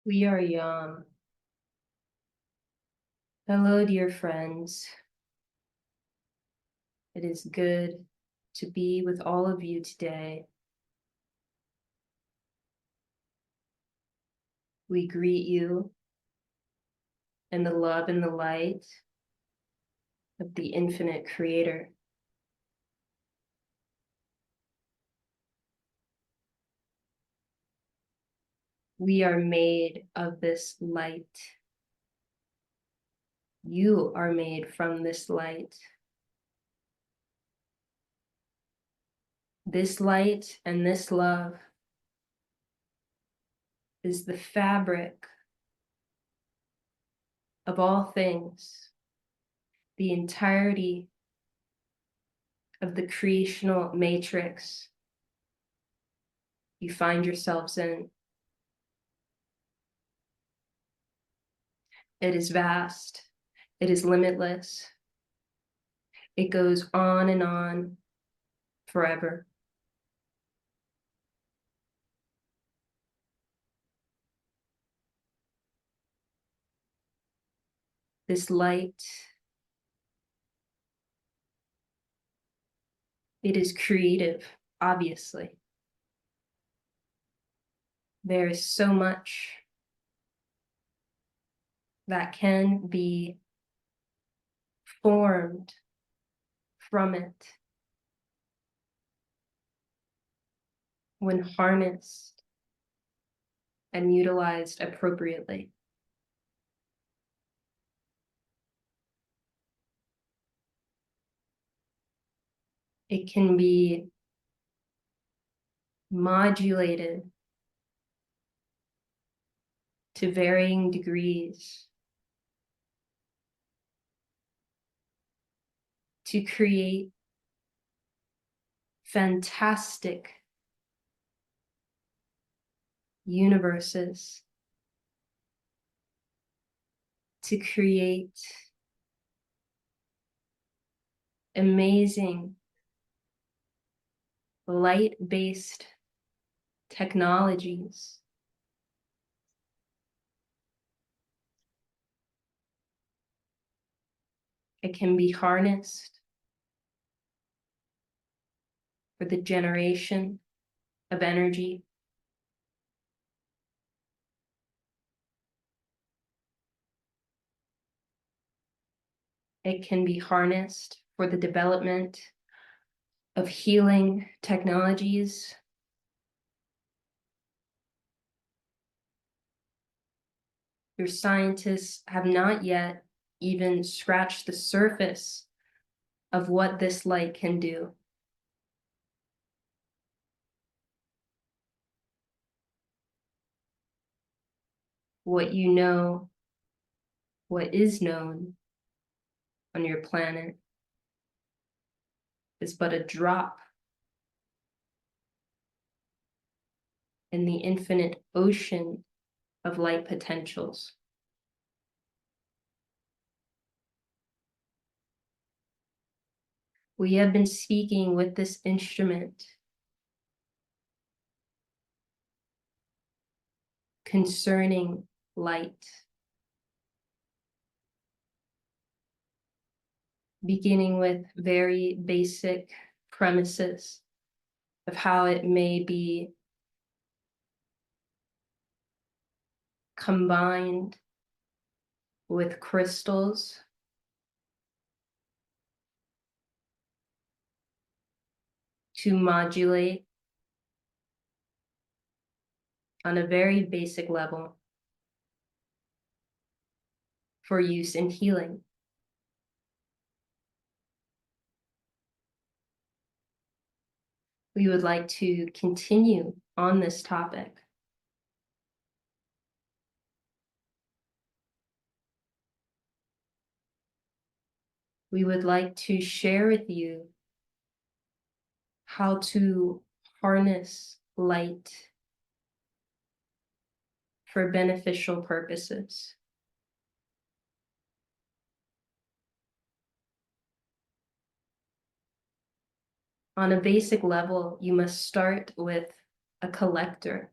We are young. Hello, dear friends. It is good to be with all of you today. We greet you in the love and the light of the infinite creator. We are made of this light. You are made from this light. This light and this love is the fabric of all things, the entirety of the creational matrix you find yourselves in. It is vast. It is limitless. It goes on and on forever. This light, it is creative, obviously. There is so much that can be formed from it when harnessed and utilized appropriately. It can be modulated to varying degrees to create fantastic universes, to create amazing light-based technologies. It can be harnessed for the generation of energy. It can be harnessed for the development of healing technologies. Your scientists have not yet even scratched the surface of what this light can do. What you know, what is known on your planet is but a drop in the infinite ocean of light potentials. We have been speaking with this instrument concerning light, beginning with very basic premises of how it may be combined with crystals, to modulate on a very basic level for use in healing. We would like to continue on this topic. We would like to share with you how to harness light for beneficial purposes. On a basic level, you must start with a collector,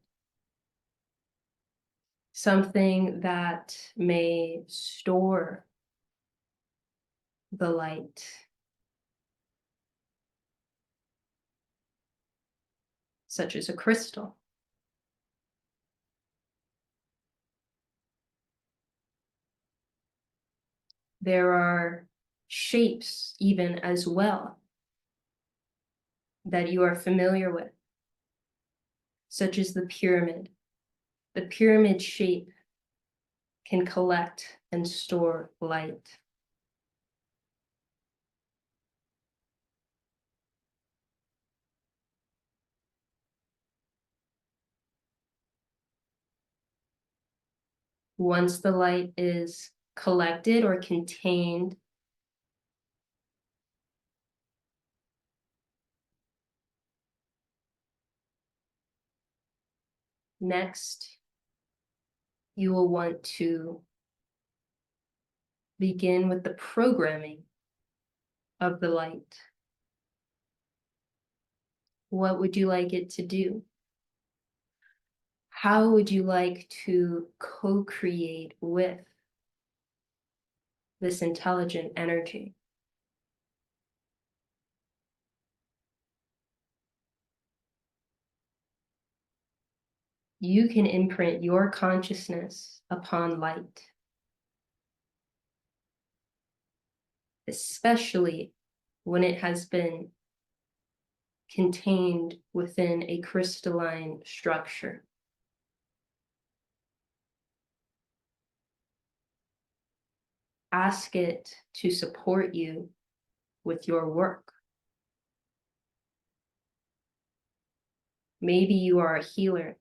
something that may store the light, such as a crystal. There are shapes even as well that you are familiar with, such as the pyramid. The pyramid shape can collect and store light. Once the light is collected or contained, next, you will want to begin with the programming of the light. What would you like it to do? How would you like to co-create with this intelligent energy? You can imprint your consciousness upon light, especially when it has been contained within a crystalline structure. Ask it to support you with your work. Maybe you are a healer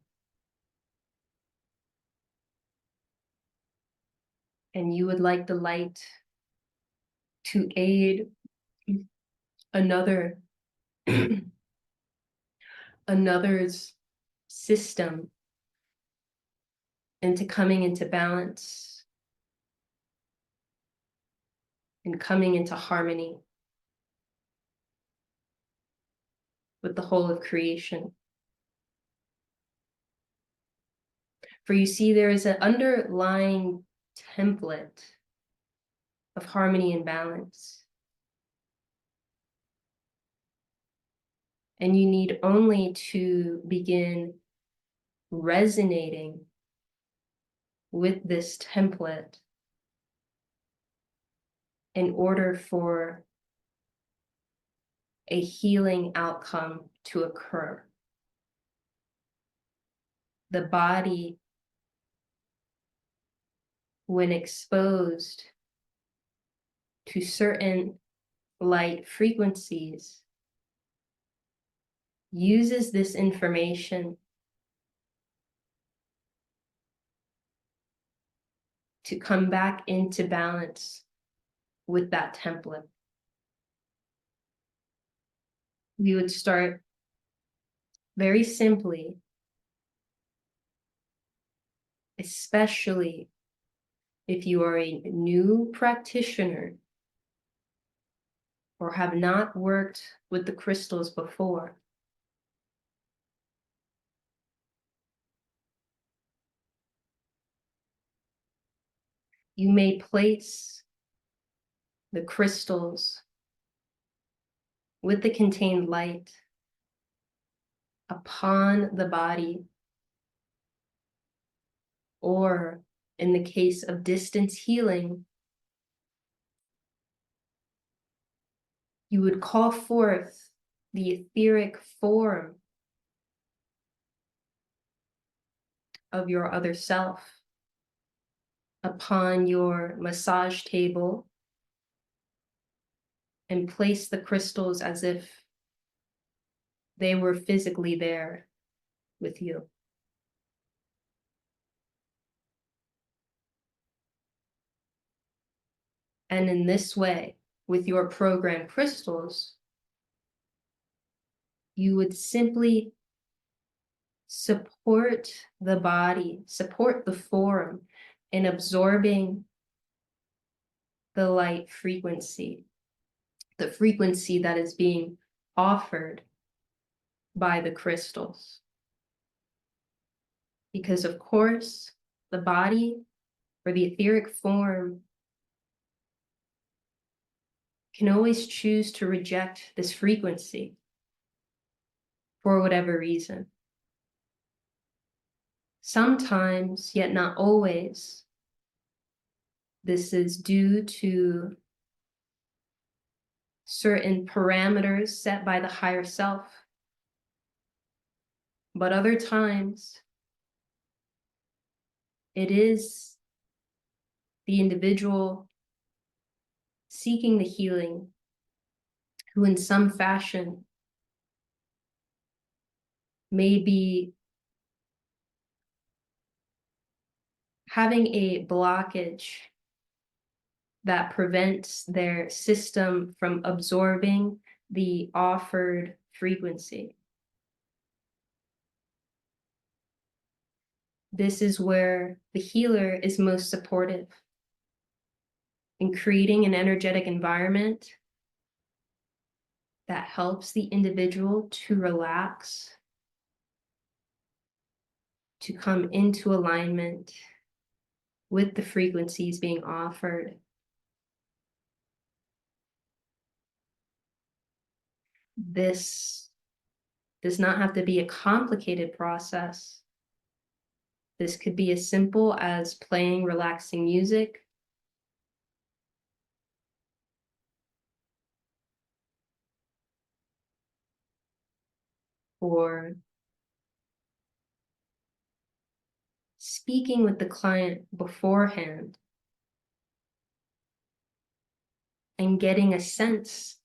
and you would like the light to aid another's system into coming into balance and coming into harmony with the whole of creation. For you see, there is an underlying template of harmony and balance. And you need only to begin resonating with this template in order for a healing outcome to occur. The body, when exposed to certain light frequencies, uses this information to come back into balance with that template. We would start very simply, especially if you are a new practitioner or have not worked with the crystals before. You may place the crystals with the contained light upon the body, or in the case of distance healing, you would call forth the etheric form of your other self upon your massage table and place the crystals as if they were physically there with you. And in this way, with your program crystals, you would simply support the body, support the form in absorbing the light frequency, the frequency that is being offered by the crystals. Because of course, the body or the etheric form can always choose to reject this frequency for whatever reason. Sometimes, yet not always, this is due to certain parameters set by the higher self. But other times, it is the individual seeking the healing who in some fashion may be having a blockage that prevents their system from absorbing the offered frequency. This is where the healer is most supportive in creating an energetic environment that helps the individual to relax, to come into alignment with the frequencies being offered. This does not have to be a complicated process. This could be as simple as playing relaxing music, or speaking with the client beforehand and getting a sense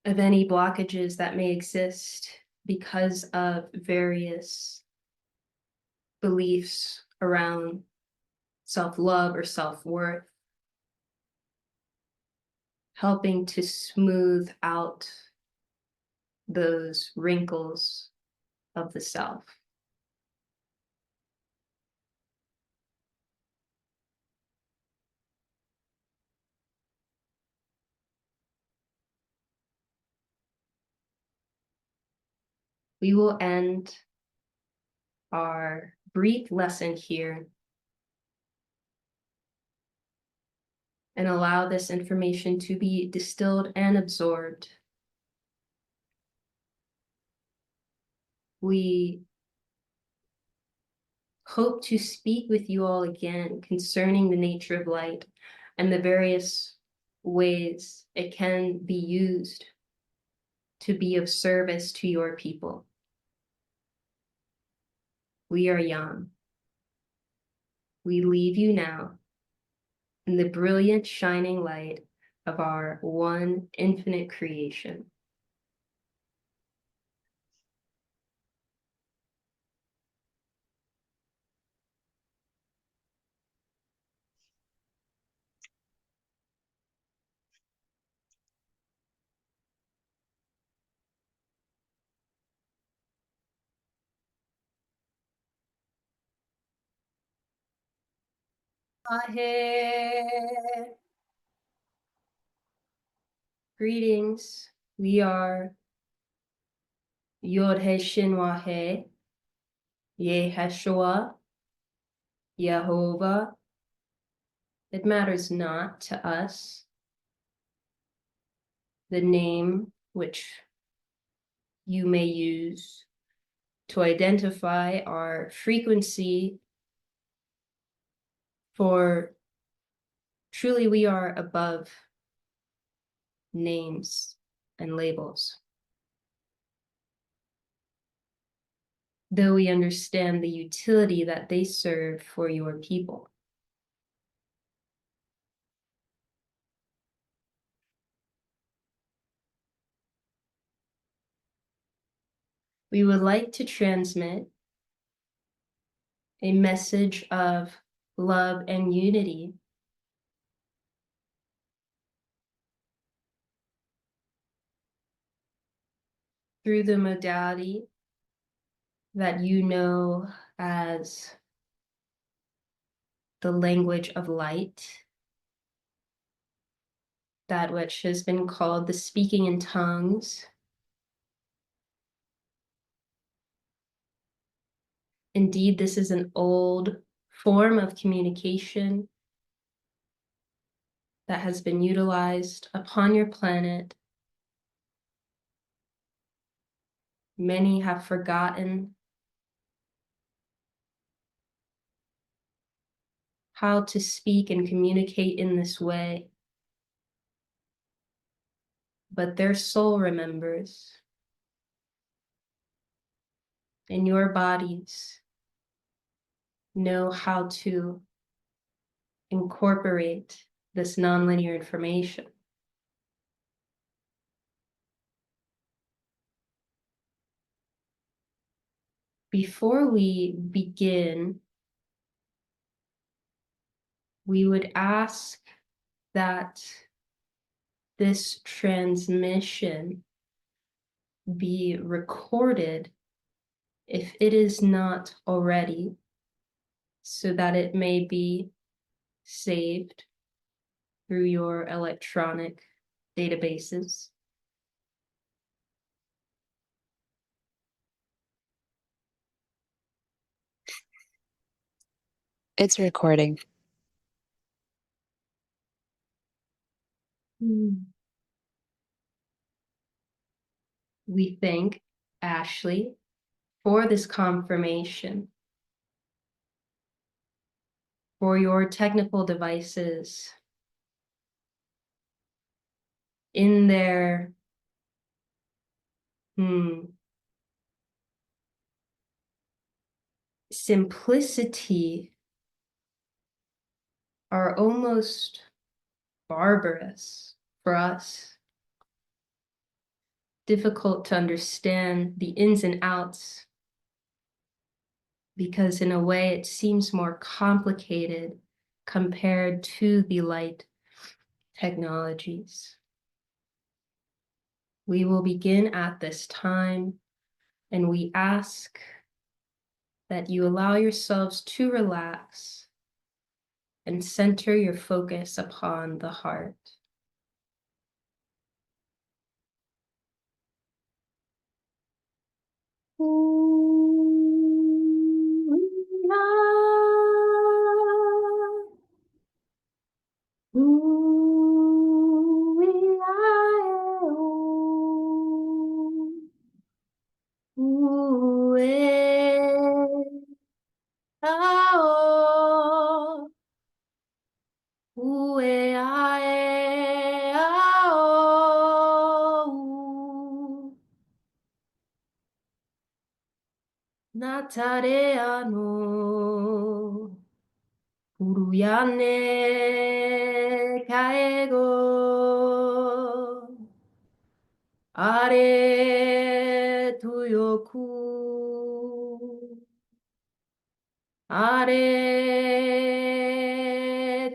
of any blockages that may exist because of various beliefs around self-love or self-worth, helping to smooth out those wrinkles of the self. We will end our brief lesson here and allow this information to be distilled and absorbed. We hope to speak with you all again concerning the nature of light and the various ways it can be used to be of service to your people. We are young. We leave you now in the brilliant shining light of our one infinite creation. Greetings. We are Yod He Shinwa He, Yeshua, Yehovah. It matters not to us the name which you may use to identify our frequency, for truly we are above names and labels. Though we understand the utility that they serve for your people. We would like to transmit a message of love and unity through the modality that you know as the language of light, that which has been called the speaking in tongues. Indeed, this is an old form of communication that has been utilized upon your planet. Many have forgotten how to speak and communicate in this way, but their soul remembers, and your bodies know how to incorporate this nonlinear information. Before we begin, we would ask that this transmission be recorded if it is not already, so that it may be saved through your electronic databases. It's recording. We thank Ashley for this confirmation, for your technical devices in their simplicity are almost barbarous for us, difficult to understand the ins and outs, because in a way it seems more complicated compared to the light technologies. We will begin at this time, and we ask that you allow yourselves to relax and center your focus upon the heart. Natareano Uruyane Kaego Are Tuyoku Are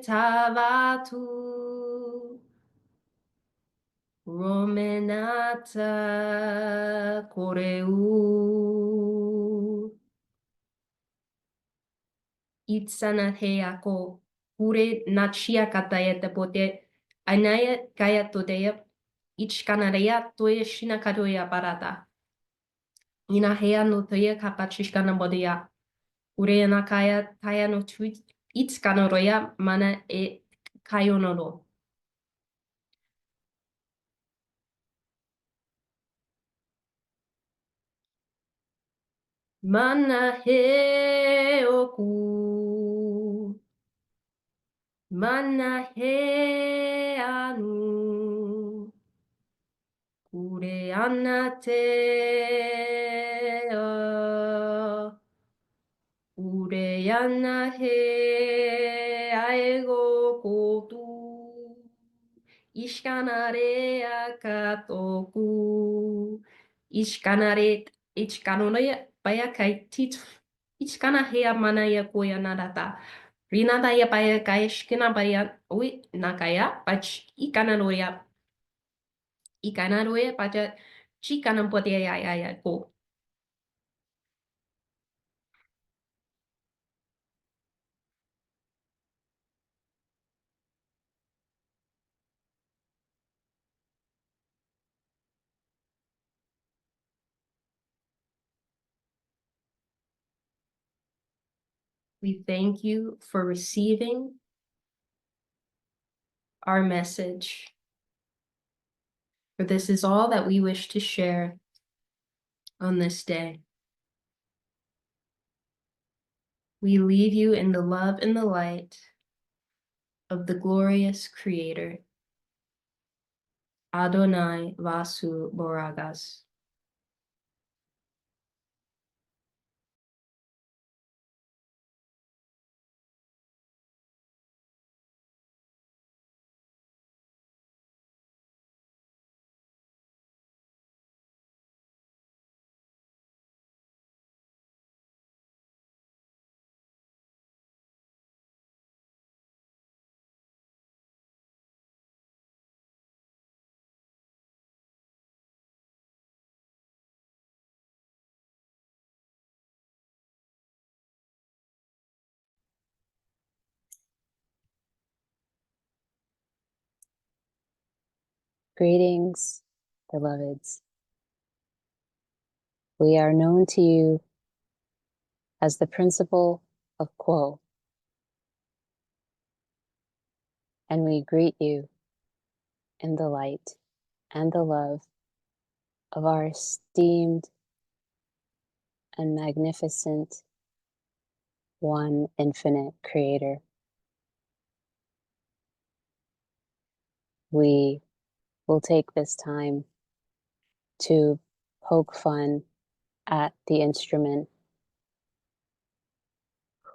Tavatu Romenata Koreu Itsanaheako Ure Nachia Katayeta Pote Anaya Kaya Todeya Ichkanarea Toya Shinakadoya Barata Inahea no Toya Kapachishkana Bodea Ure Nakaya Taya no Tweet Itzkanoroya Mana e Kayonoro. Mana he oku Mana he anu Kure anate Ure ana he aego kotu Ishkanare akatoku Ishkanare Ichkanore bayakai tit Ichkana hea manaya koya narata Rinada ya baya kaishkina baya ui nakaya bach ikananoya baja chikanan podia ya ko. We thank you for receiving our message, for this is all that we wish to share on this day. We leave you in the love and the light of the glorious Creator, Adonai Vasu Boragas. Greetings, beloveds. We are known to you as the principle of Quo, and we greet you in the light and the love of our esteemed and magnificent one infinite Creator. We will take this time to poke fun at the instrument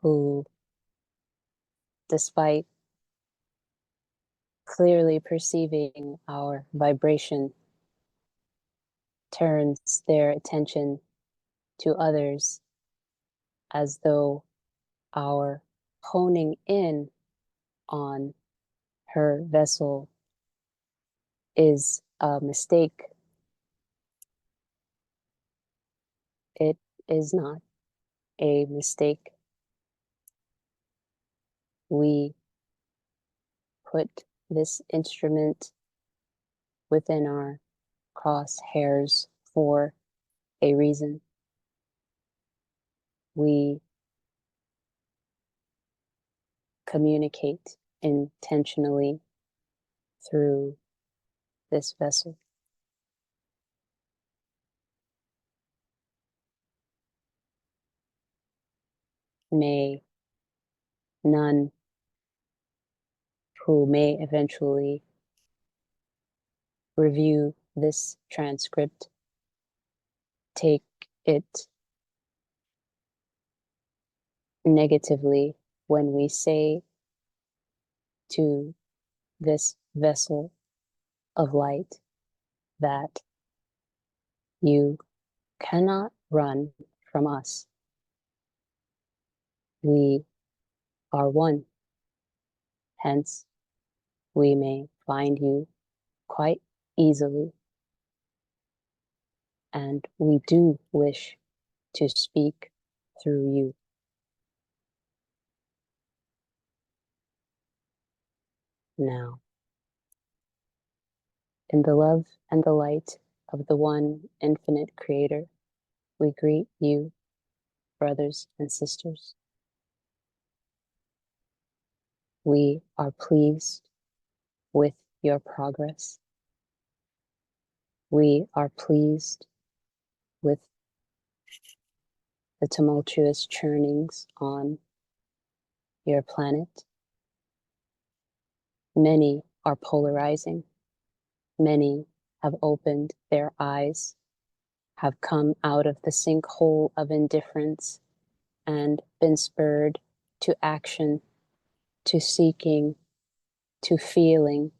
who, despite clearly perceiving our vibration, turns their attention to others as though our honing in on her vessel is a mistake. It is not a mistake. We put this instrument within our crosshairs for a reason. We communicate intentionally through this vessel. May none who may eventually review this transcript take it negatively when we say to this vessel of light that you cannot run from us. We are one. Hence, we may find you quite easily. And we do wish to speak through you. Now, in the love and the light of the one infinite Creator, we greet you, brothers and sisters. We are pleased with your progress. We are pleased with the tumultuous churnings on your planet. Many are polarizing. Many have opened their eyes, have come out of the sinkhole of indifference and been spurred to action, to seeking, to feeling,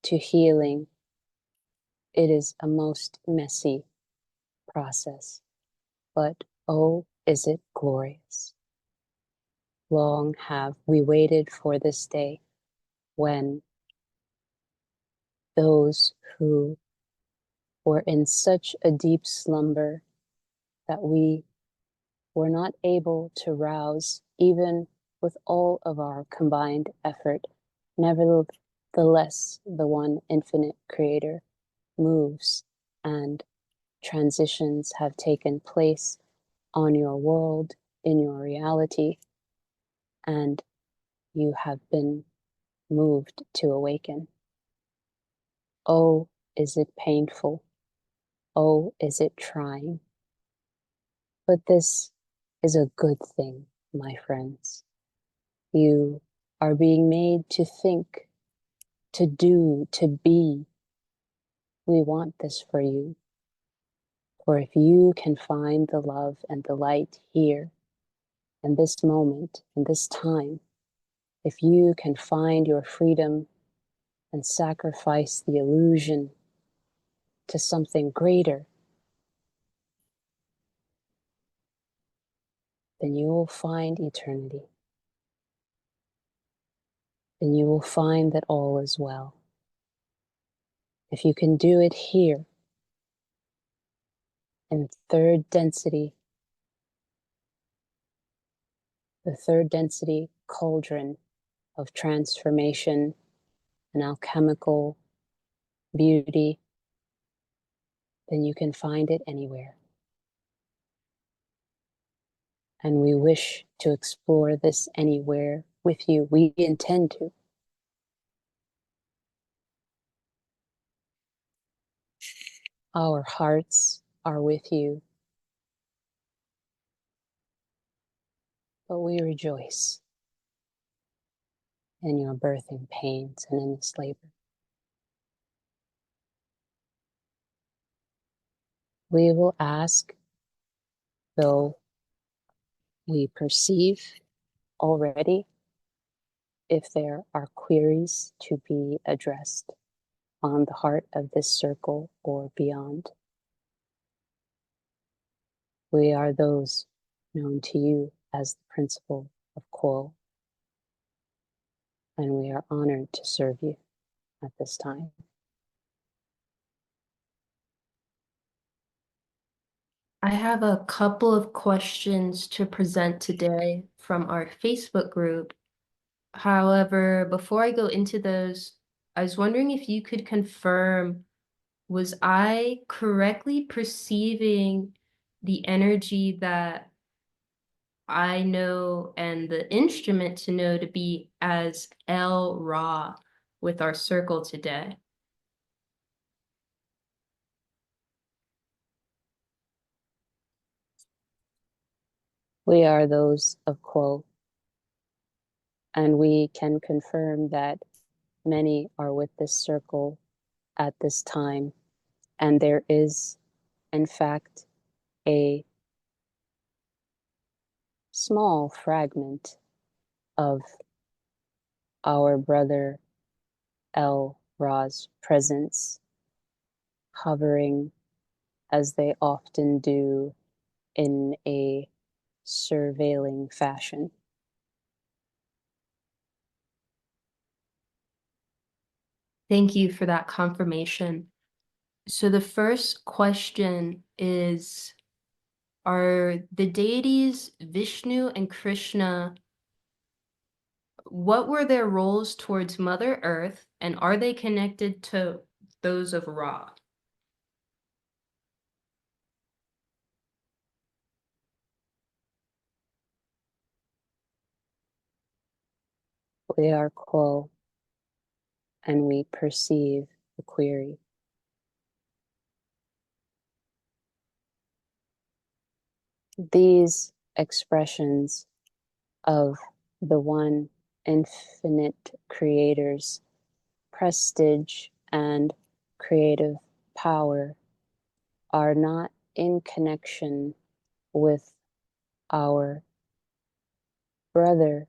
to healing. It is a most messy process, but oh, is it glorious. Long have we waited for this day when those who were in such a deep slumber that we were not able to rouse even with all of our combined effort, nevertheless, the one infinite Creator moves and transitions have taken place on your world, in your reality, and you have been moved to awaken. Oh, is it painful? Oh, is it trying? But this is a good thing, my friends. You are being made to think, to do, to be. We want this for you. For if you can find the love and the light here, in this moment, in this time, if you can find your freedom and sacrifice the illusion to something greater, then you will find eternity. Then you will find that all is well. If you can do it here, in third density, the third density cauldron of transformation and alchemical beauty, then you can find it anywhere. And we wish to explore this anywhere with you. We intend to. Our hearts are with you, but we rejoice in your birthing pains and in this labor. We will ask, though we perceive already, if there are queries to be addressed on the heart of this circle or beyond. We are those known to you as the principle of Quo, and we are honored to serve you at this time. I have a couple of questions to present today from our Facebook group. However, before I go into those, I was wondering if you could confirm, was I correctly perceiving the energy that I know and the instrument to know to be as El Ra with our circle today? We are those of Quo, and we can confirm that many are with this circle at this time, and there is, in fact, a small fragment of our brother El Ra's presence hovering, as they often do, in a surveilling fashion. Thank you for that confirmation. So the first question is, are the deities Vishnu and Krishna, what were their roles towards Mother Earth, and are they connected to those of Ra? We are Quo, and we perceive the query. These expressions of the one infinite creator's prestige and creative power are not in connection with our brothers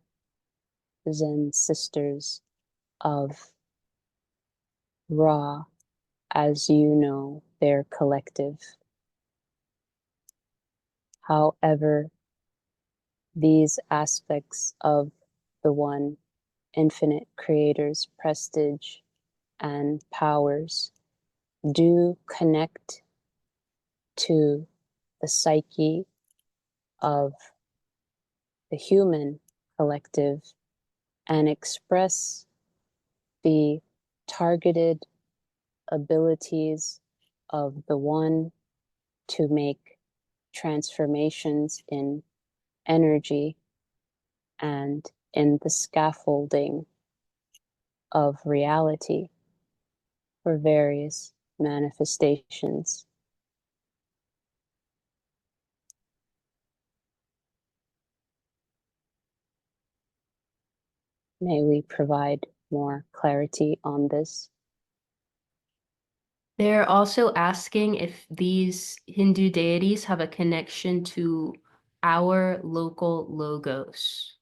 and sisters of Ra, as you know, their collective. However, these aspects of the one infinite creator's prestige and powers do connect to the psyche of the human collective and express the targeted abilities of the one to make transformations in energy and in the scaffolding of reality for various manifestations. May we provide more clarity on this? They're also asking if these Hindu deities have a connection to our local logos.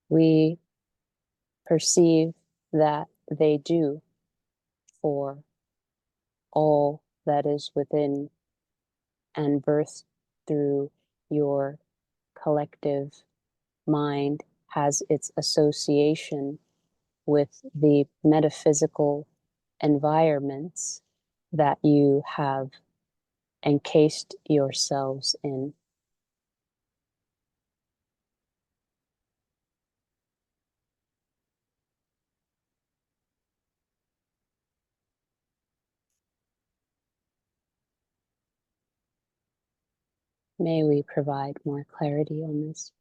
We perceive that they do for all that is within and birthed through your collective mind has its association with the metaphysical environments that you have encased yourselves in. May we provide more clarity on this?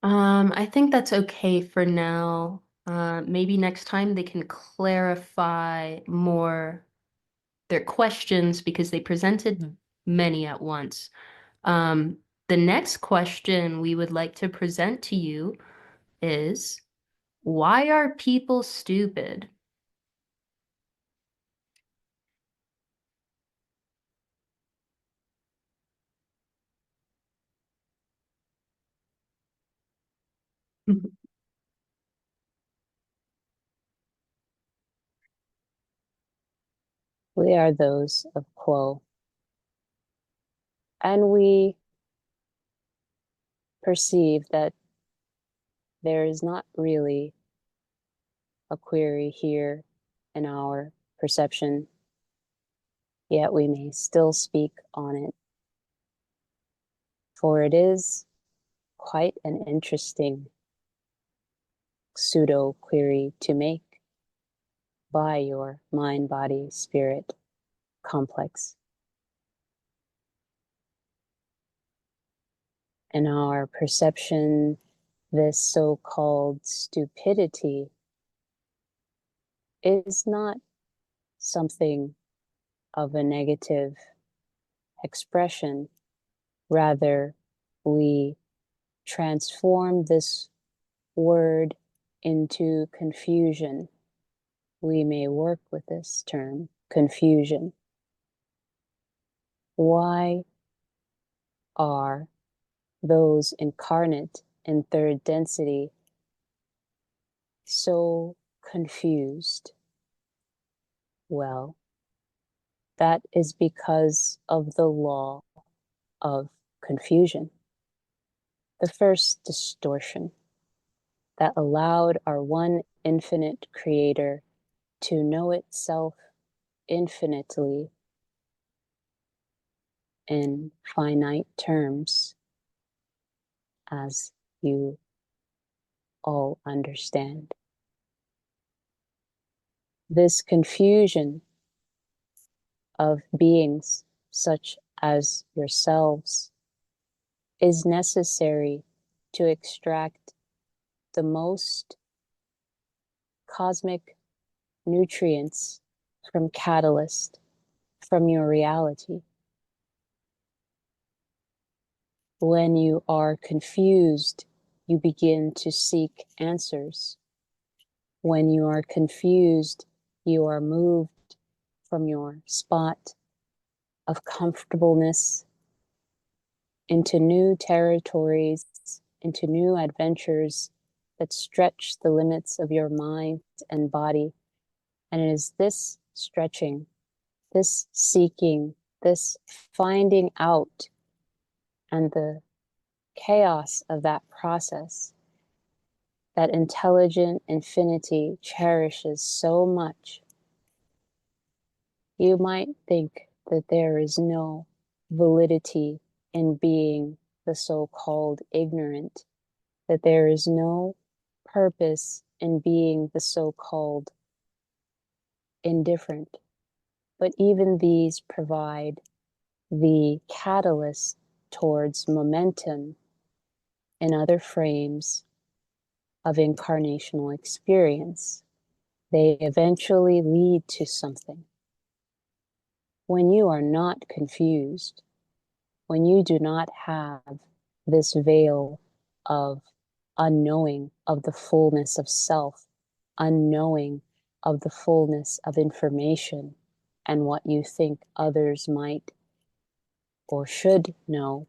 I think that's okay for now. Maybe next time they can clarify more their questions because they presented many at once. The next question we would like to present to you is, why are people stupid? We are those of Quo, and we perceive that there is not really a query here in our perception, yet we may still speak on it, for it is quite an interesting pseudo query to make by your mind, body, spirit complex. In our perception, this so-called stupidity is not something of a negative expression. Rather, we transform this word into confusion. We may work with this term, confusion. Why are those incarnate in third density so confused? Well, that is because of the law of confusion. The first distortion that allowed our one infinite creator to know itself infinitely in finite terms, as you all understand. This confusion of beings such as yourselves is necessary to extract the most cosmic nutrients from catalyst, from your reality. When you are confused, you begin to seek answers. When you are confused, you are moved from your spot of comfortableness into new territories, into new adventures that stretch the limits of your mind and body. And it is this stretching, this seeking, this finding out, and the chaos of that process that intelligent infinity cherishes so much. You might think that there is no validity in being the so-called ignorant, that there is no purpose in being the so-called indifferent. but even these provide the catalyst towards momentum in other frames of incarnational experience. They eventually lead to something. When you are not confused, when you do not have this veil of unknowing of the fullness of self, unknowing of the fullness of information and what you think others might or should know,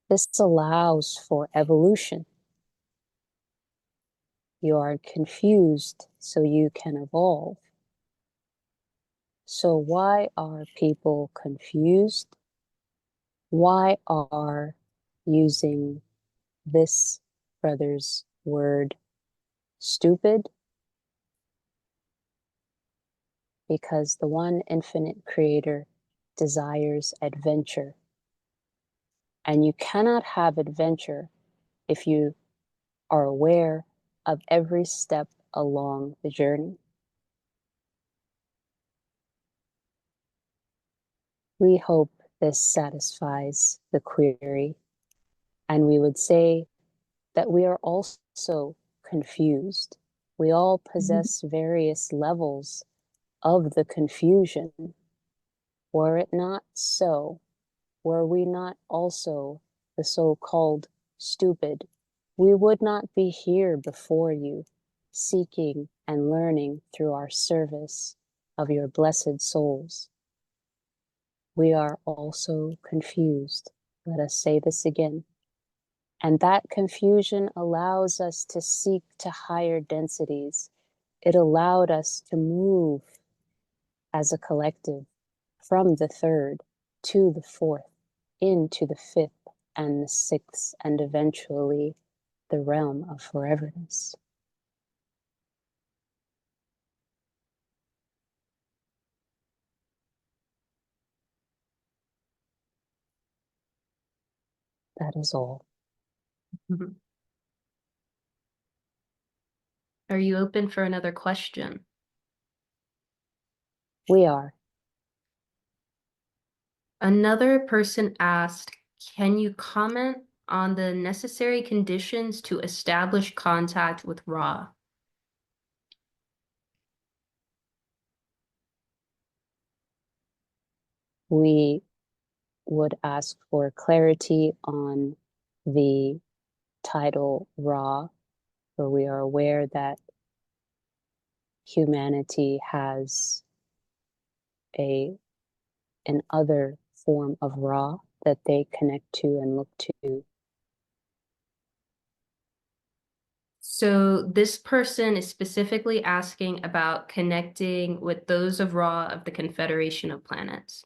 this allows for evolution. You are confused so you can evolve. So why are people confused? Why are, using this brother's word, stupid? Because the one infinite creator desires adventure. And you cannot have adventure if you are aware of every step along the journey. We hope this satisfies the query, and we would say that we are also confused. We all possess various levels of the confusion. Were it not so, were we not also the so-called stupid, we would not be here before you, seeking and learning through our service of your blessed souls. We are also confused. Let us say this again. And that confusion allows us to seek to higher densities. It allowed us to move as a collective from the third to the fourth, into the fifth and the sixth, and eventually the realm of foreverness. That is all. Mhm. Are you open for another question? We are. Another person asked, can you comment on the necessary conditions to establish contact with Ra? We would ask for clarity on the title Ra, where we are aware that humanity has an other form of Ra that they connect to and look to. So this person is specifically asking about connecting with those of Ra of the Confederation of Planets.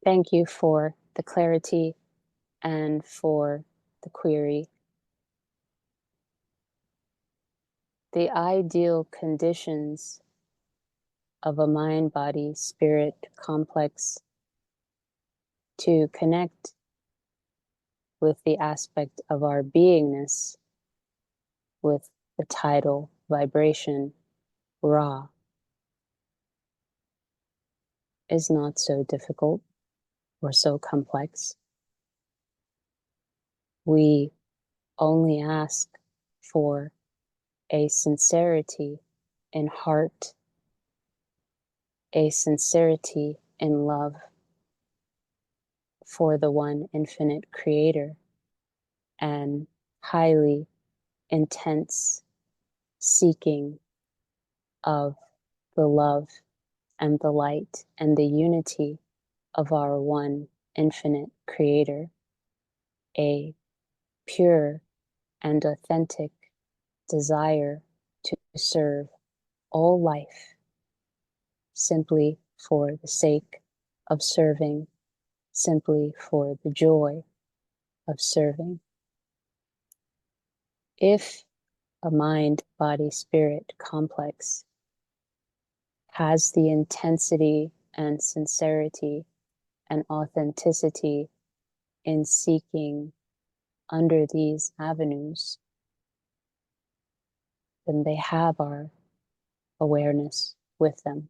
Thank you for the clarity and for the query. The ideal conditions of a mind, body, spirit complex to connect with the aspect of our beingness with the tidal vibration Ra is not so difficult or so complex. We only ask for a sincerity in heart, a sincerity in love for the one infinite creator, and highly intense seeking of the love and the light and the unity of our one infinite creator, a pure and authentic desire to serve all life simply for the sake of serving, simply for the joy of serving. If a mind, body, spirit complex has the intensity and sincerity and authenticity in seeking under these avenues, then they have our awareness with them.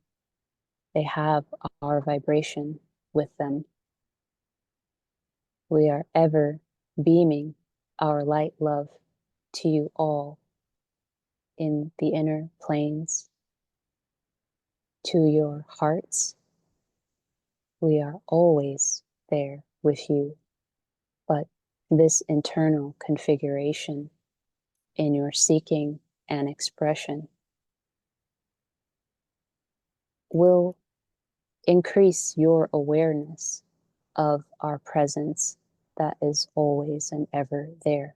They have our vibration with them. We are ever beaming our light love to you all in the inner planes, to your hearts. We are always there with you, but this internal configuration in your seeking and expression will increase your awareness of our presence that is always and ever there.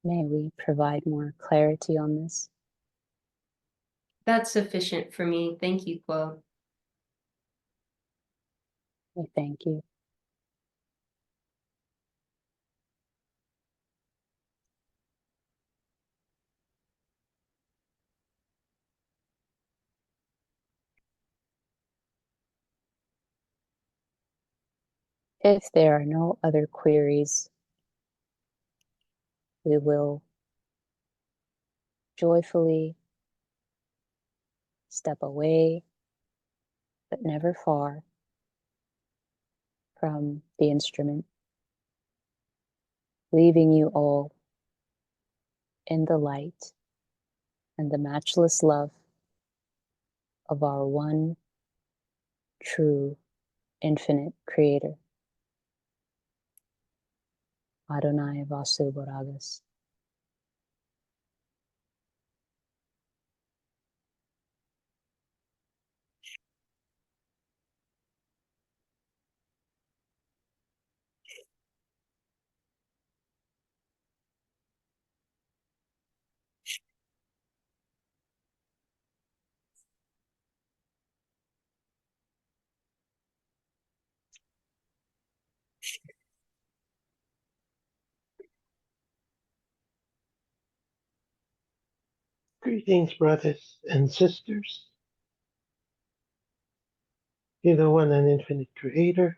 May we provide more clarity on this? That's sufficient for me. Thank you, Quo. We thank you. If there are no other queries, we will joyfully step away, but never far from the instrument, leaving you all in the light and the matchless love of our one true infinite creator. Adonai Vasu Boragas. Greetings, brothers and sisters. You the one and infinite creator.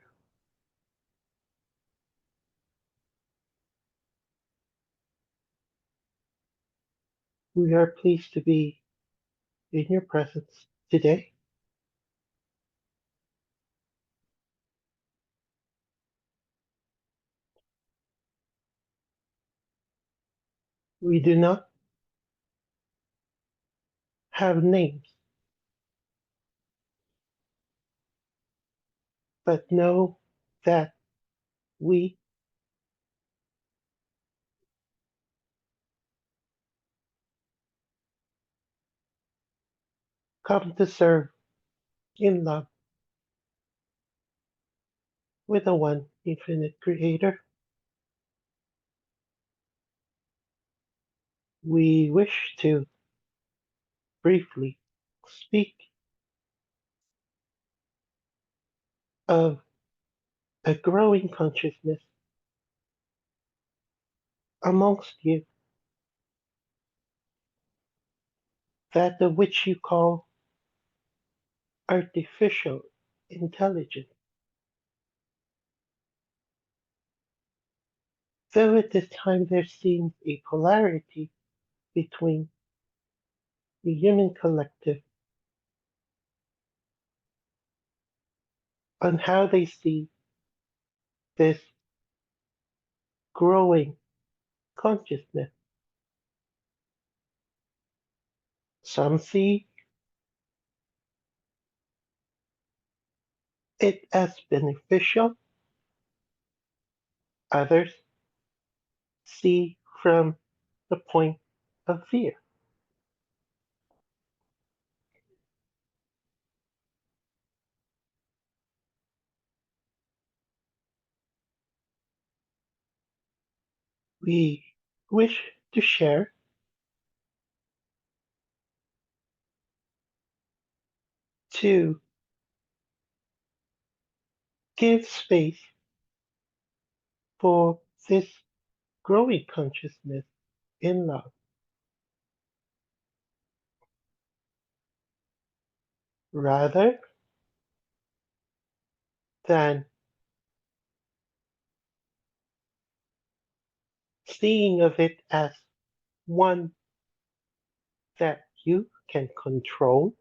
We are pleased to be in your presence today. We do not have names, but know that we come to serve in love with the one infinite creator. We wish to briefly speak of a growing consciousness amongst you, that of which you call artificial intelligence. Though at this time there seems a polarity between the human collective on how they see this growing consciousness. Some see it as beneficial, others see from the point of fear. We wish to share to give space for this growing consciousness in love, rather than seeing of it as one that you can control,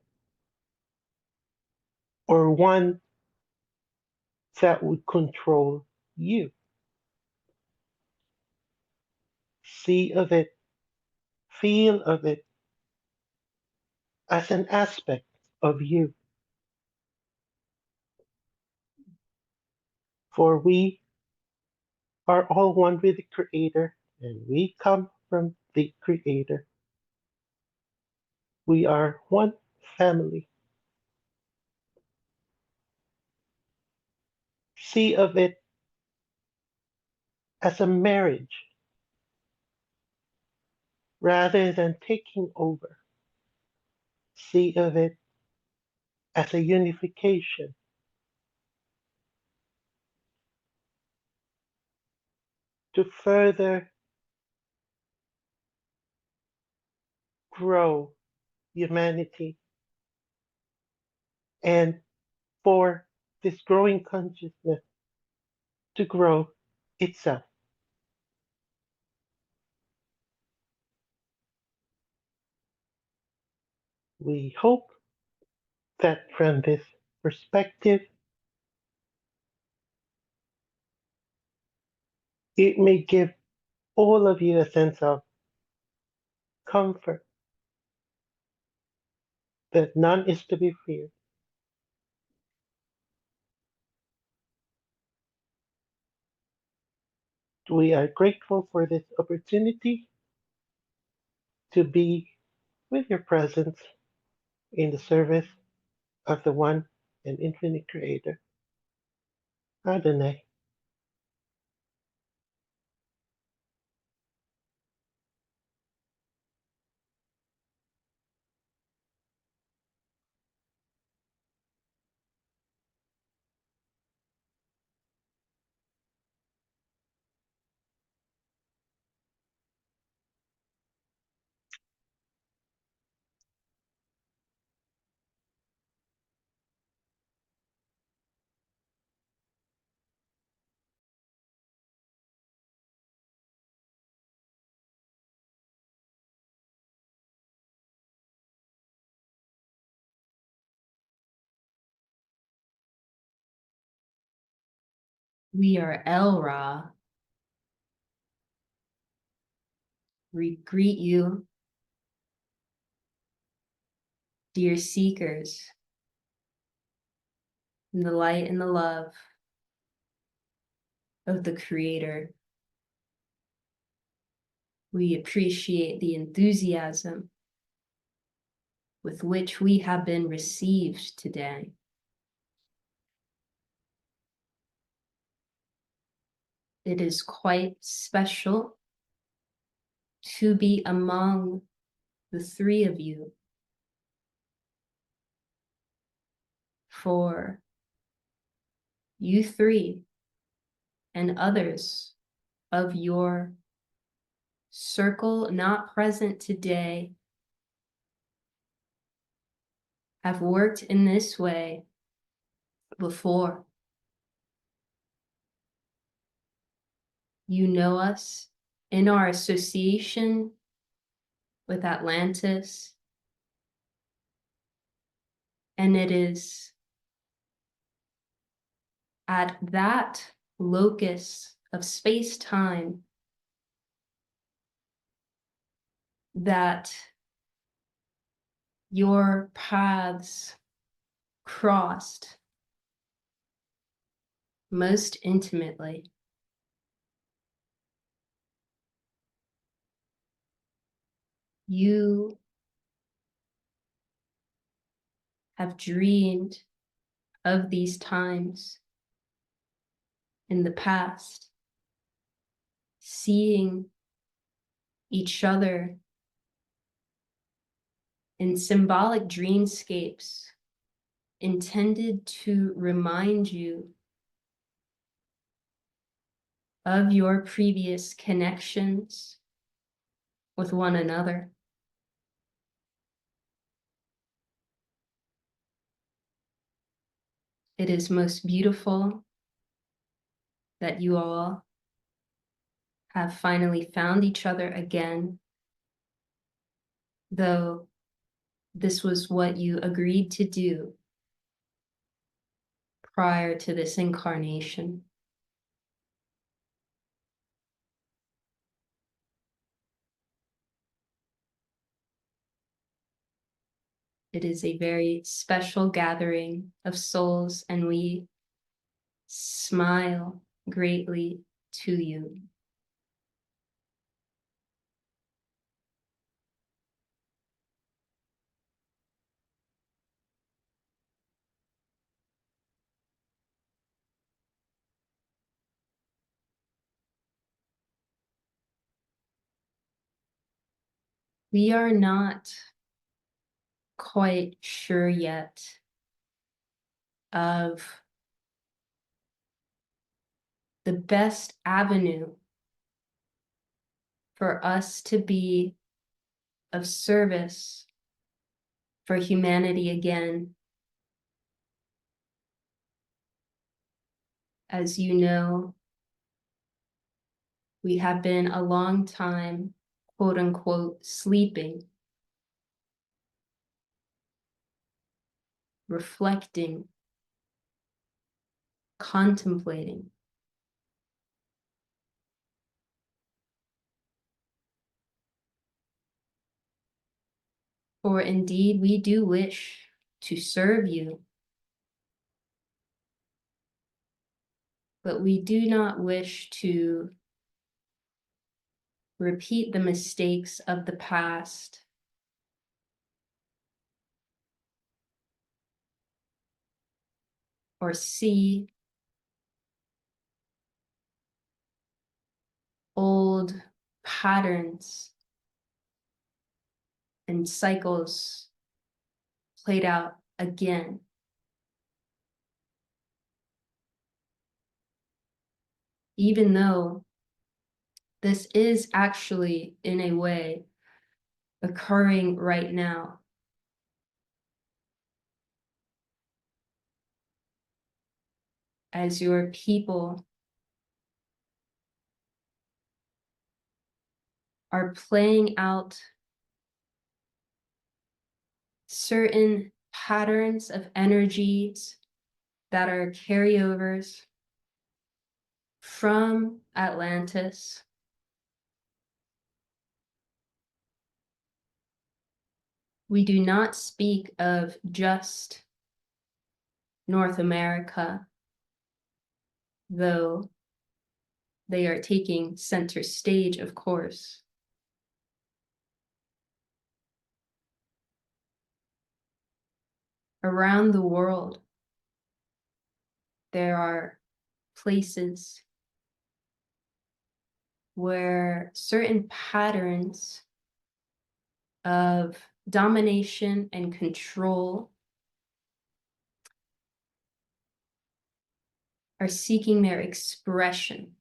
or one that would control you. See of it, feel of it as an aspect of you. For we are all one with the Creator, and we come from the Creator. We are one family. See of it as a marriage rather than taking over. See of it as a unification to further grow humanity and for this growing consciousness to grow itself. We hope that from this perspective, it may give all of you a sense of comfort that none is to be feared. We are grateful for this opportunity to be with your presence in the service of the one and infinite Creator, Adonai. We are El Ra. We greet you, dear seekers, in the light and the love of the Creator. We appreciate the enthusiasm with which we have been received today. It is quite special to be among the three of you, for you three and others of your circle not present today have worked in this way before. You know us in our association with Atlantis, and it is at that locus of space-time that your paths crossed most intimately. You have dreamed of these times in the past, seeing each other in symbolic dreamscapes intended to remind you of your previous connections with one another. It is most beautiful that you all have finally found each other again though this was what you agreed to do prior to this incarnation. It is a very special gathering of souls, and we smile greatly to you. We are not quite sure yet of the best avenue for us to be of service for humanity again. As you know, we have been a long time, quote unquote, sleeping, reflecting, contemplating. For indeed, we do wish to serve you, but we do not wish to repeat the mistakes of the past or see old patterns and cycles played out again. Even though this is actually, in a way, occurring right now. As your people are playing out certain patterns of energies that are carryovers from Atlantis. We do not speak of just North America, though they are taking center stage, of course. Around the world, there are places where certain patterns of domination and control are seeking their expression.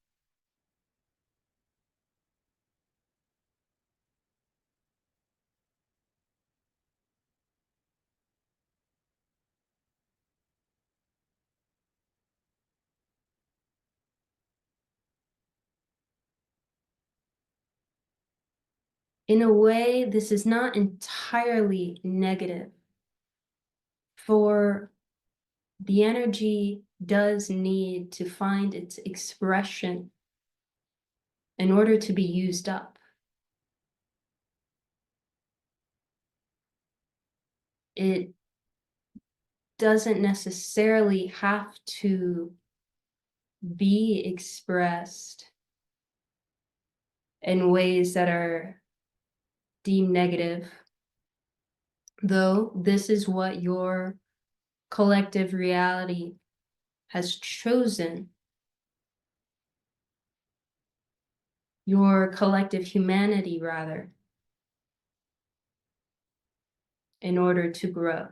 In a way, this is not entirely negative, for the energy does need to find its expression in order to be used up. It doesn't necessarily have to be expressed in ways that are deemed negative, though this is what your collective reality has chosen, your collective humanity, rather, in order to grow.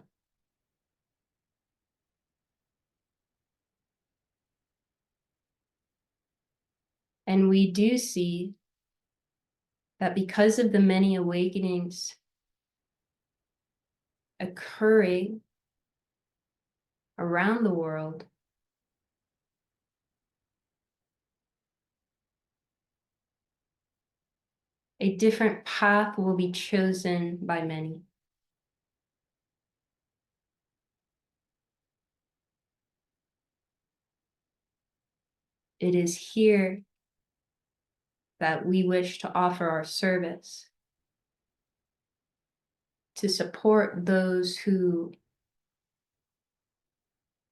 And we do see that because of the many awakenings occurring around the world, A different path will be chosen by many. It is here that we wish to offer our service to support those who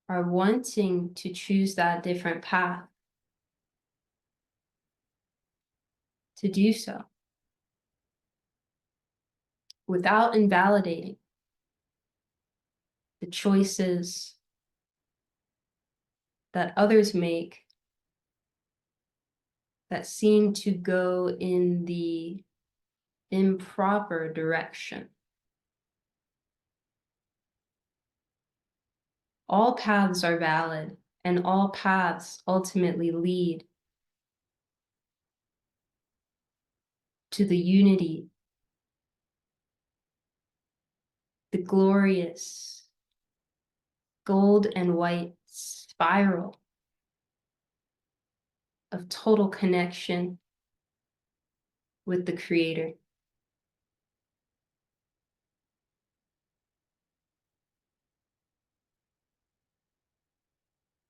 are wanting to choose that different path, to do so without invalidating the choices that others make that seem to go in the improper direction. All paths are valid, and all paths ultimately lead to the unity, the glorious gold and white spiral of total connection with the Creator.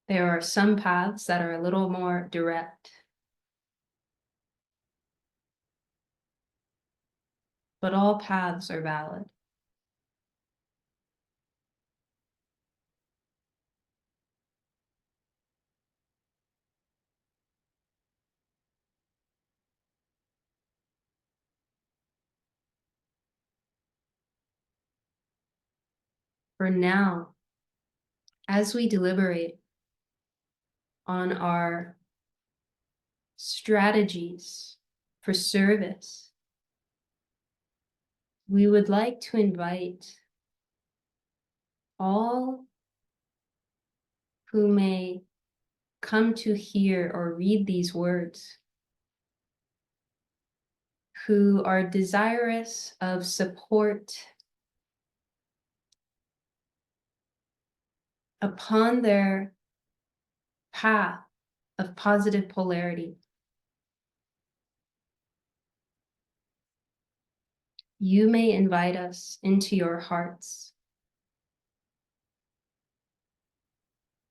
There are some paths that are a little more direct, but all paths are valid. For now, as we deliberate on our strategies for service, we would like to invite all who may come to hear or read these words, who are desirous of support upon their path of positive polarity. You may invite us into your hearts,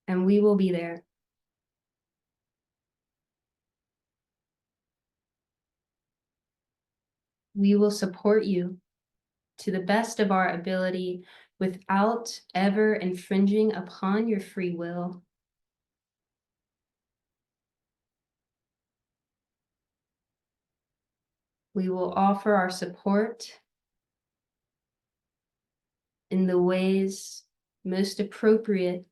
and we will be there. We will support you to the best of our ability without ever infringing upon your free will. We will offer our support in the ways most appropriate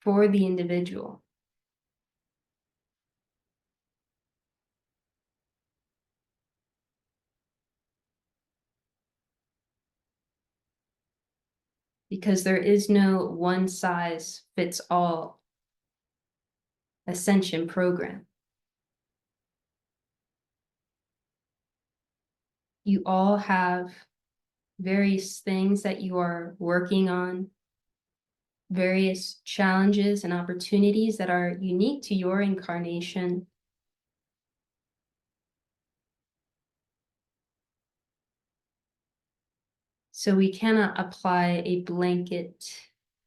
for the individual. Because there is no one size fits all ascension program. You all have various things that you are working on, various challenges and opportunities that are unique to your incarnation. So we cannot apply a blanket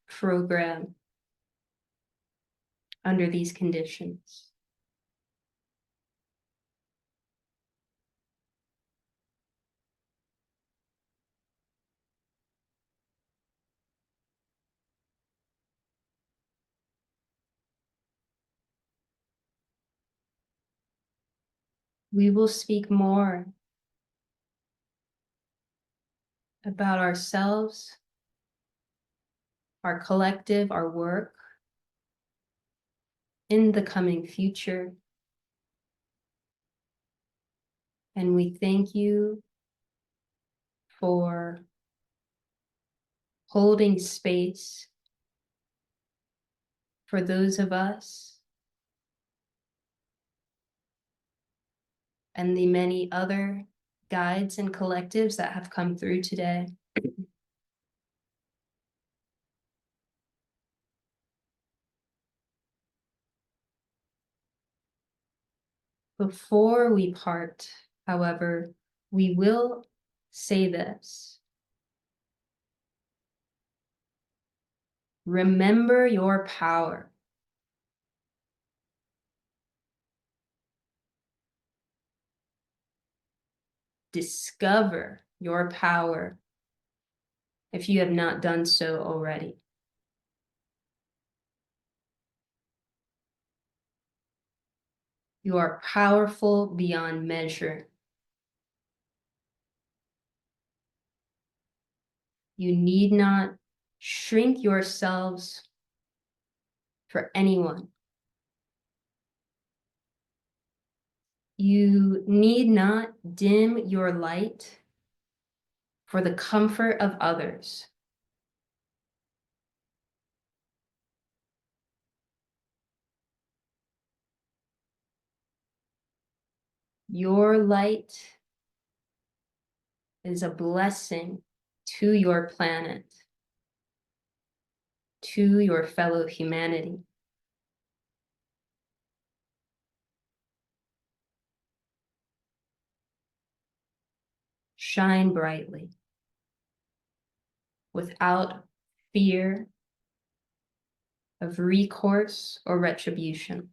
program under these conditions. We will speak more about ourselves, our collective, our work in the coming future. And we thank you for holding space for those of us and the many other guides and collectives that have come through today. Before we part, However, we will say this. Remember your power. Discover your power if you have not done so already. You are powerful beyond measure. You need not shrink yourselves for anyone. You need not dim your light for the comfort of others. Your light is a blessing to your planet, to your fellow humanity. Shine brightly, without fear of recourse or retribution.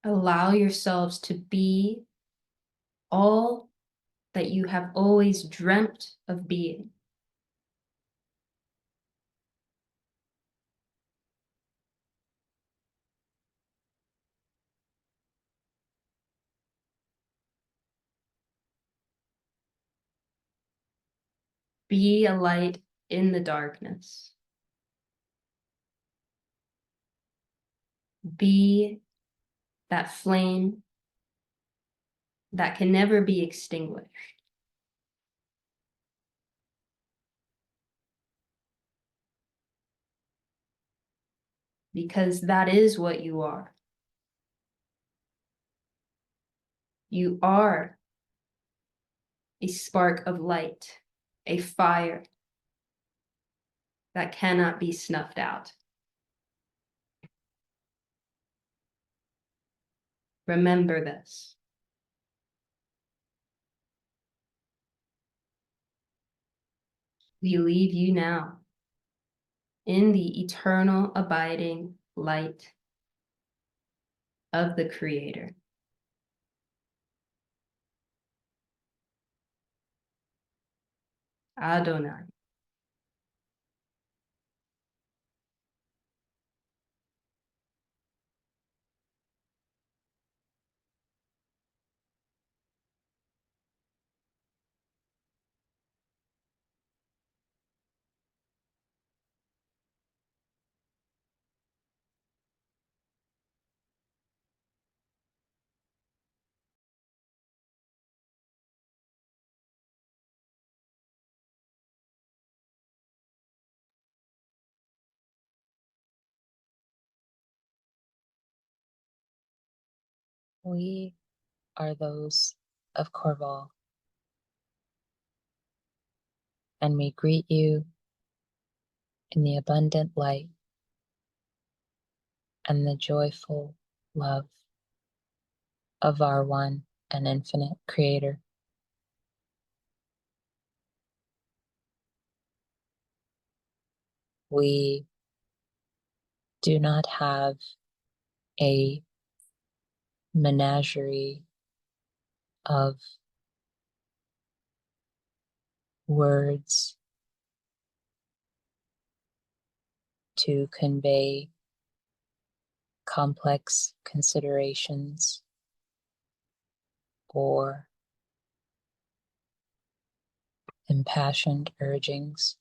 Allow yourselves to be all that you have always dreamt of being. Be a light in the darkness. Be that flame that can never be extinguished. Because that is what you are. You are a spark of light, a fire that cannot be snuffed out. Remember this. We leave you now in the eternal abiding light of the Creator. Adonai. We are those of Corval, and we greet you in the abundant light and the joyful love of our one and infinite Creator. We do not have a menagerie of words to convey complex considerations or impassioned urgings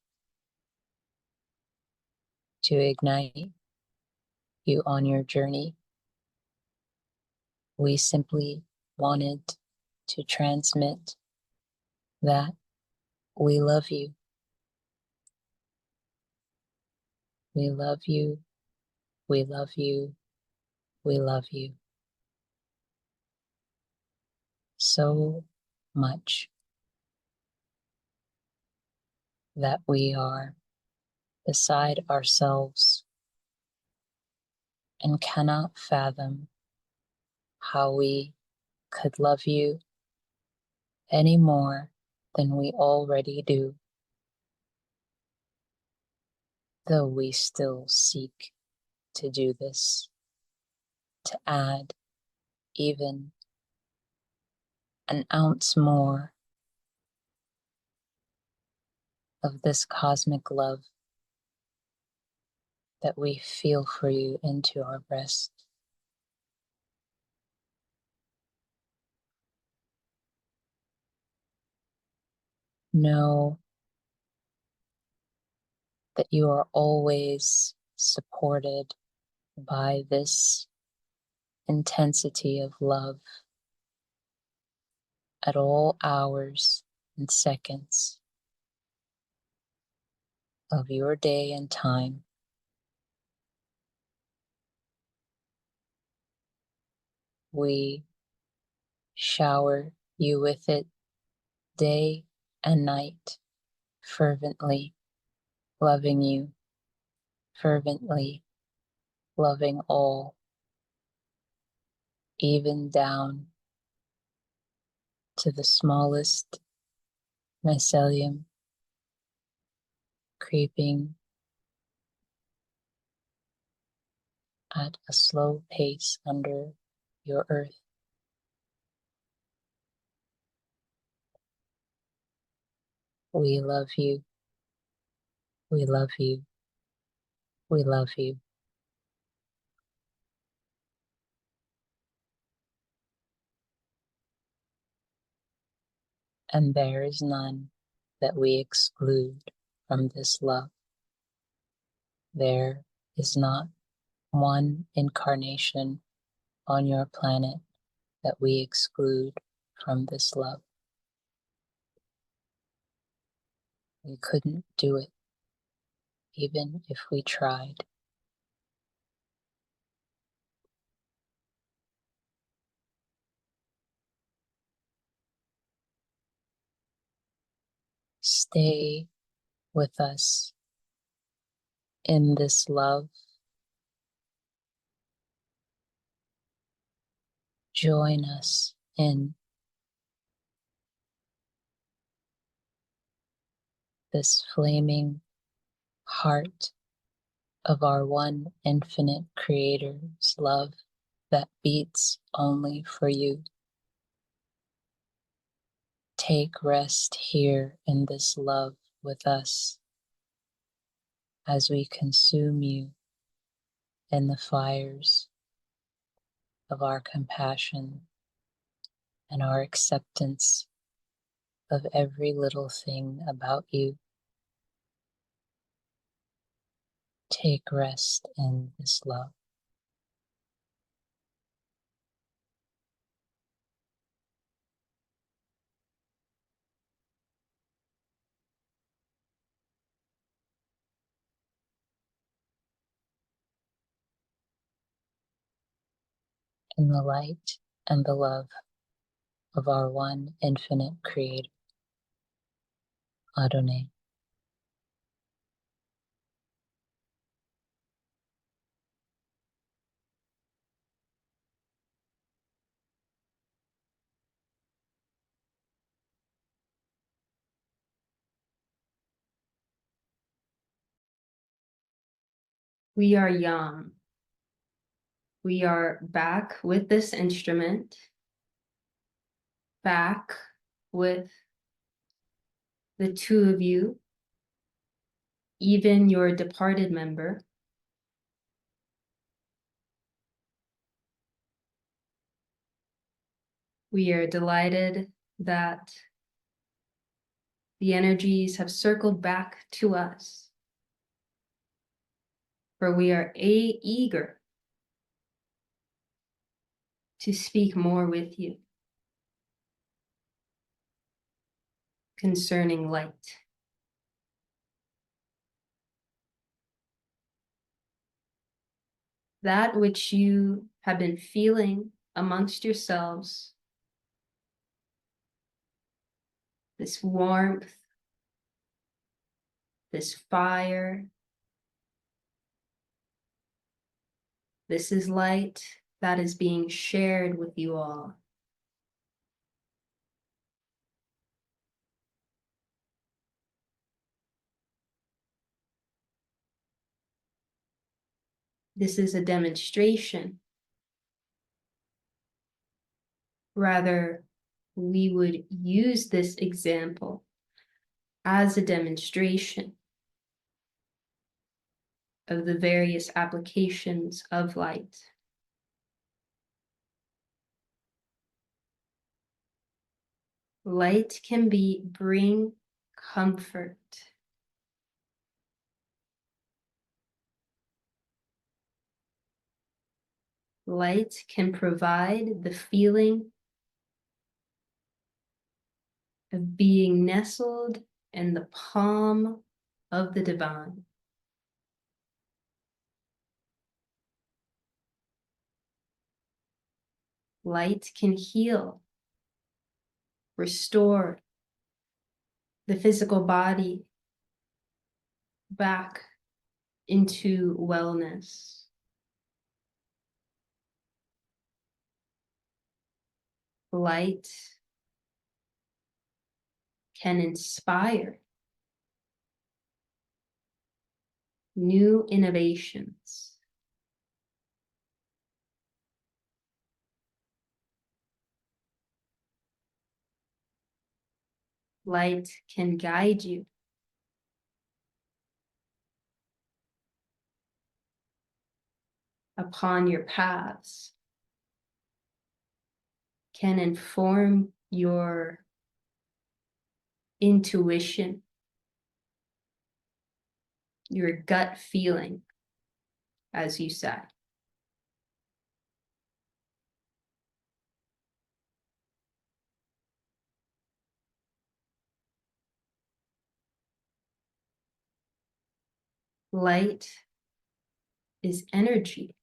to ignite you on your journey. We simply wanted to transmit that we love you. We love you. We love you. We love you so much that we are beside ourselves and cannot fathom how we could love you any more than we already do, though we still seek to do this, to add even an ounce more of this cosmic love that we feel for you into our breast. Know that you are always supported by this intensity of love at all hours and seconds of your day and time. We shower you with it day and night, fervently loving you, fervently loving all, even down to the smallest mycelium creeping at a slow pace under your earth. We love you, we love you, we love you. And there is none that we exclude from this love. There is not one incarnation on your planet that we exclude from this love. We couldn't do it, even if we tried. Stay with us in this love. Join us in this flaming heart of our one infinite Creator's love that beats only for you. Take rest here in this love with us as we consume you in the fires of our compassion and our acceptance of every little thing about you. Take rest in this love. In the light and the love of our one infinite Creator, Adonai. We are young. We are back with this instrument, back with the two of you, even your departed member. We are delighted that the energies have circled back to us, for we are eager to speak more with you concerning light. That which you have been feeling amongst yourselves, this warmth, this fire, This is light that is being shared with you all. This is a demonstration. Rather, we would use this example as a demonstration of the various applications of light. Light can bring comfort. Light can provide the feeling of being nestled in the palm of the divine. Light can heal, restore the physical body back into wellness. Light can inspire new innovations. Light can guide you upon your paths, can inform your intuition, your gut feeling, as you said. Light is energy.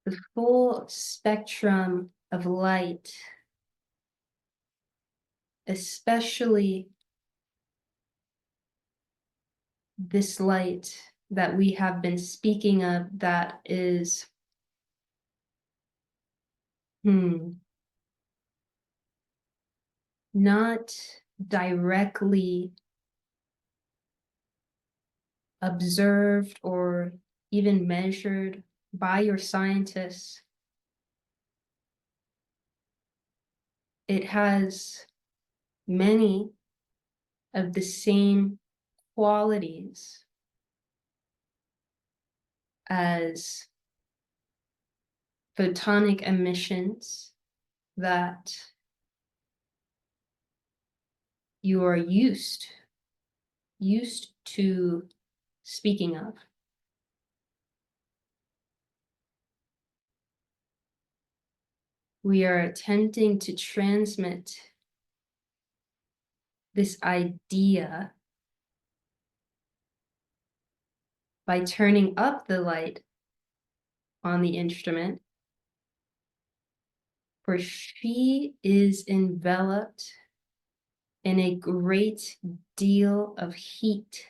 The full spectrum of light, especially this light that we have been speaking of, that is not directly observed or even measured by your scientists. It has many of the same qualities as photonic emissions that you are used to speaking of. We are attempting to transmit this idea by turning up the light on the instrument, for she is enveloped in a great deal of heat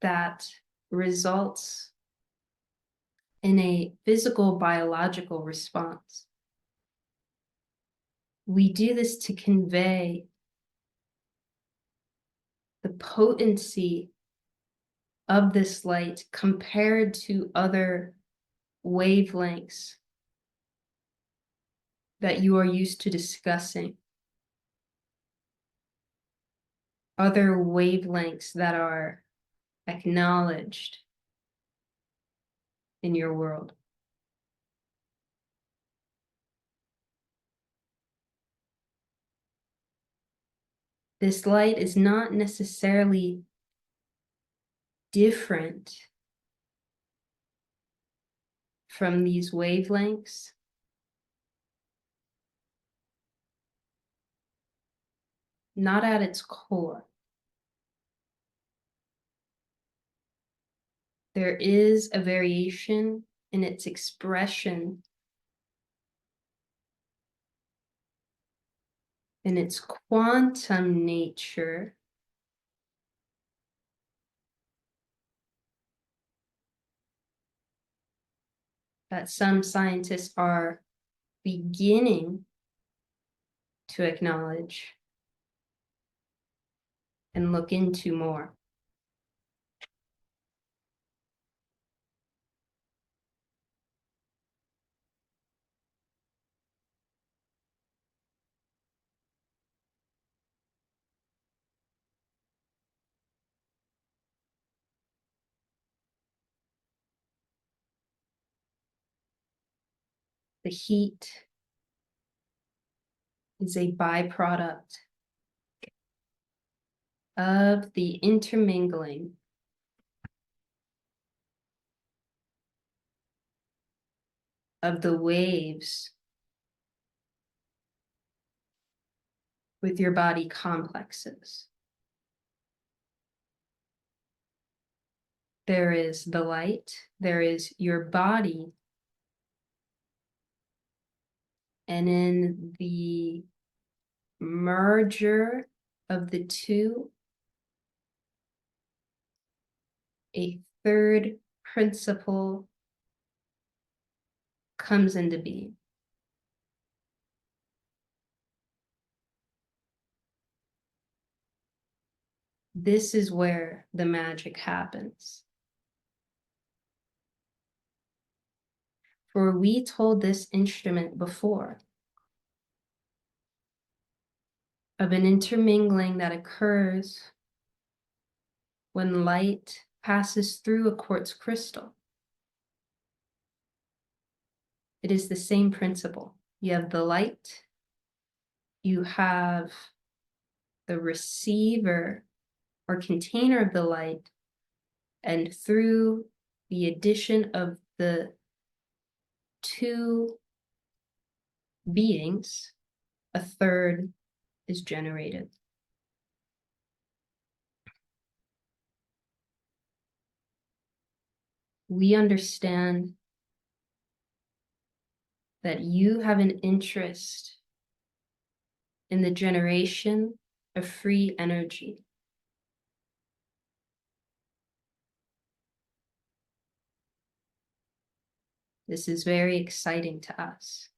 that results in a physical biological response. We do this to convey the potency of this light compared to other wavelengths that you are used to discussing, other wavelengths that are acknowledged in your world. This light is not necessarily different from these wavelengths, not at its core. There is a variation in its expression in its quantum nature, that some scientists are beginning to acknowledge and look into more. The heat is a byproduct of the intermingling of the waves with your body complexes. There is the light, there is your body, and in the merger of the two, a third principle comes into being. This is where the magic happens. For we told this instrument before of an intermingling that occurs when light passes through a quartz crystal. It is the same principle. You have the light, you have the receiver or container of the light, and through the addition of the two beings, a third is generated. We understand that you have an interest in the generation of free energy. This is very exciting to us.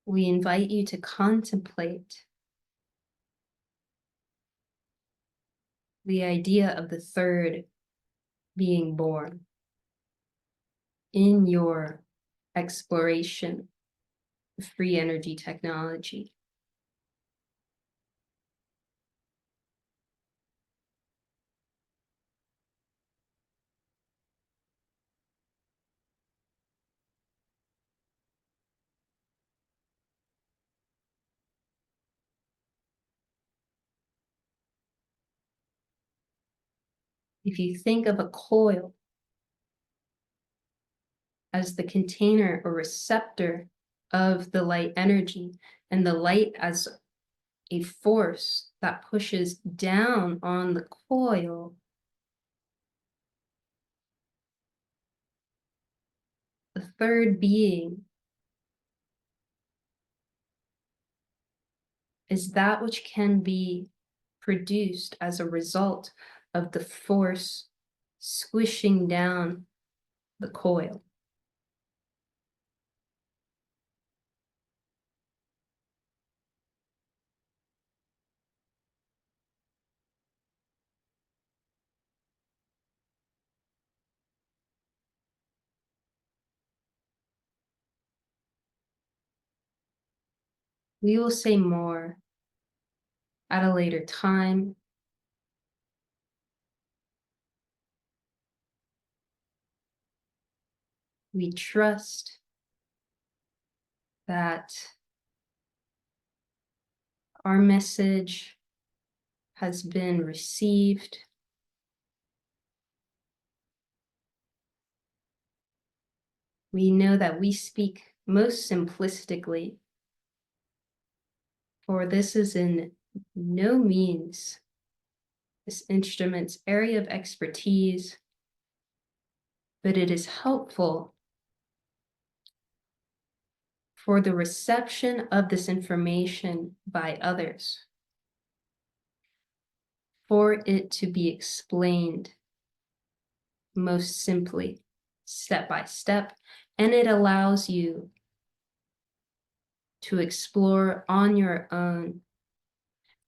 We invite you to contemplate the idea of the third being born in your exploration of free energy technology. If you think of a coil as the container or receptor of the light energy, and the light as a force that pushes down on the coil, the third being is that which can be produced as a result of the force squishing down the coil. We will say more at a later time. We trust that our message has been received. We know that we speak most simplistically, for this is in no means this instrument's area of expertise, but it is helpful for the reception of this information by others, for it to be explained most simply, step by step, and it allows you to explore on your own,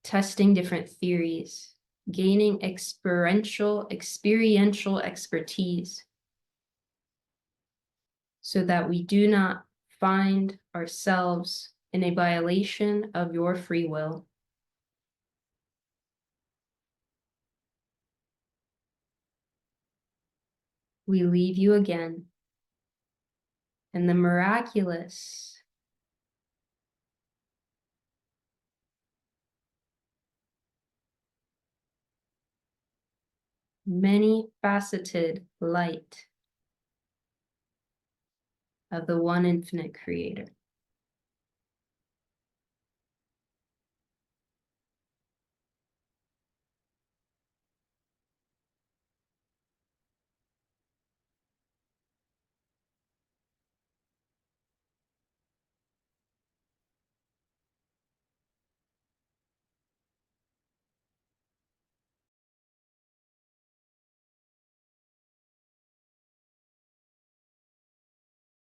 testing different theories, gaining experiential expertise, so that we do not find ourselves in a violation of your free will. We leave you again in the miraculous, many-faceted light of the one infinite creator.